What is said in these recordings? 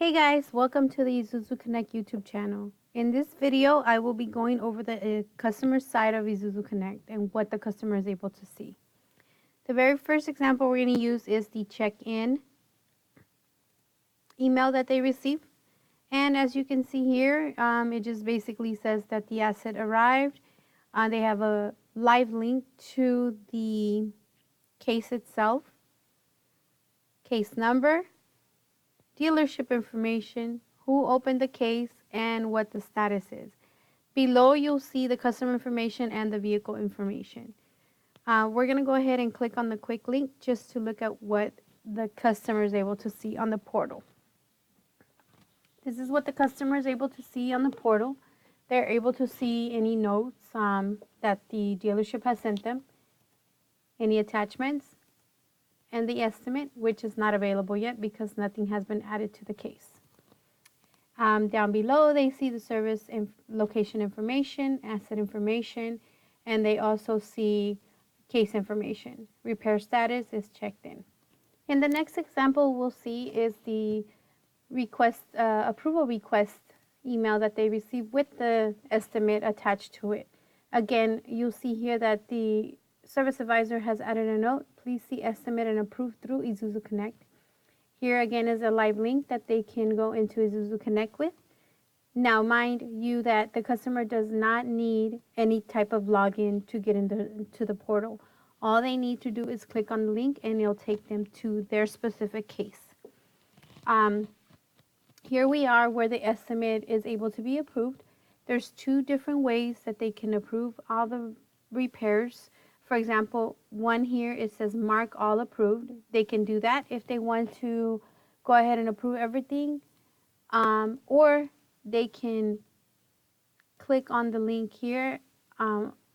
Hey guys, welcome to the Isuzu Connect YouTube channel. In this video, I will be going over the customer side of Isuzu Connect and what the customer is able to see. The very first example we're going to use is the check-in email that they receive. And as you can see here, it just basically says that the asset arrived. They have a live link to the case itself, case number, dealership information, who opened the case, and what the status is. Below, you'll see the customer information and the vehicle information. We're going to go ahead and click on the quick link just to look at what the customer is able to see on the portal. This is what the customer is able to see on the portal. They're able to see any notes that the dealership has sent them, any attachments, and the estimate, which is not available yet because nothing has been added to the case. Down below, they see the service location information, asset information, and they also see case information. Repair status is checked in. In the next example, we'll see is the approval request email that they receive with the estimate attached to it. Again, you'll see here that the service advisor has added a note. Please see estimate and approve through Isuzu Connect. Here again is a live link that they can go into Isuzu Connect with. Now, mind you that the customer does not need any type of login to get into the portal. All they need to do is click on the link and it'll take them to their specific case. Here we are where the estimate is able to be approved. There's two different ways that they can approve all the repairs. For example, one here, it says mark all approved. They can do that if they want to go ahead and approve everything. Or they can click on the link here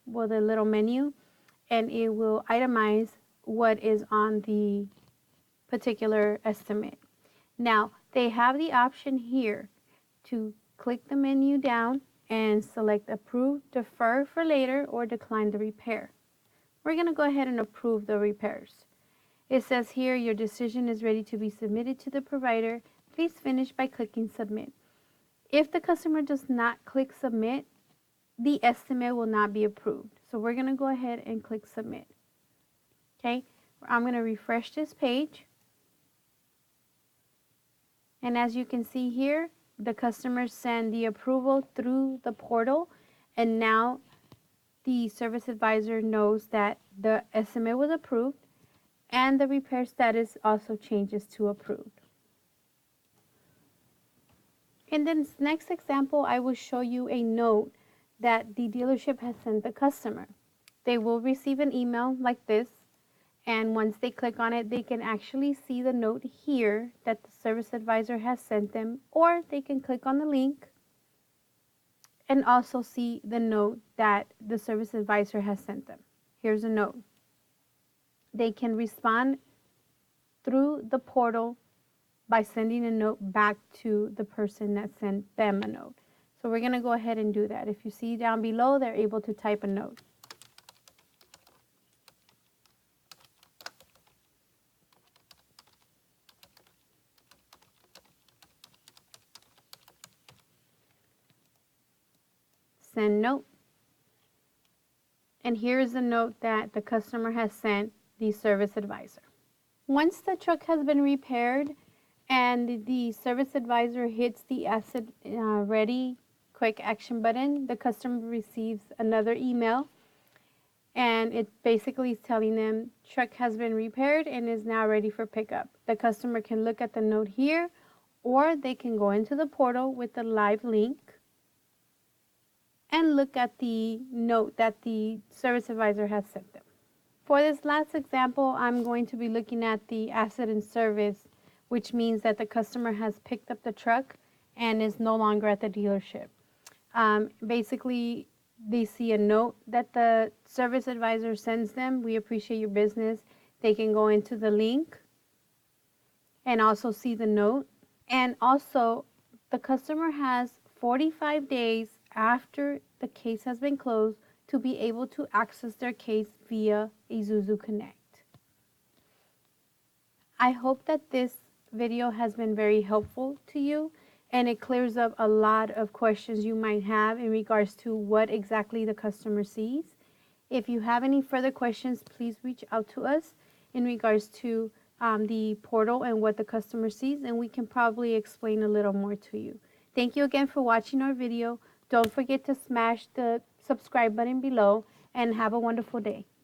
with a little menu, and it will itemize what is on the particular estimate. Now, they have the option here to click the menu down and select approve, defer for later, or decline the repair. We're going to go ahead and approve the repairs. It says here your decision is ready to be submitted to the provider. Please finish by clicking submit. If the customer does not click submit, the estimate will not be approved. So we're going to go ahead and click submit. Okay, I'm going to refresh this page. And as you can see here, the customer sent the approval through the portal, and now the service advisor knows that the estimate was approved and the repair status also changes to approved. In this next example, I will show you a note that the dealership has sent the customer. They will receive an email like this, and once they click on it, they can actually see the note here that the service advisor has sent them, or they can click on the link and also see the note that the service advisor has sent them. Here's a note. They can respond through the portal by sending a note back to the person that sent them a note. So we're going to go ahead and do that. If you see down below, they're able to type a note. Send note. And here is the note that the customer has sent the service advisor. Once the truck has been repaired and the service advisor hits the asset ready quick action button, the customer receives another email, and it basically is telling them truck has been repaired and is now ready for pickup. The customer can look at the note here, or they can go into the portal with the live link and look at the note that the service advisor has sent them. For this last example, I'm going to be looking at the asset in service, which means that the customer has picked up the truck and is no longer at the dealership. Basically, they see a note that the service advisor sends them. We appreciate your business. They can go into the link and also see the note. And also, the customer has 45 days after the case has been closed to be able to access their case via Isuzu Connect. I hope that this video has been very helpful to you, and it clears up a lot of questions you might have in regards to what exactly the customer sees. If you have any further questions, please reach out to us in regards to the portal and what the customer sees, and we can probably explain a little more to you. Thank you again for watching our video. Don't forget to smash the subscribe button below, and have a wonderful day.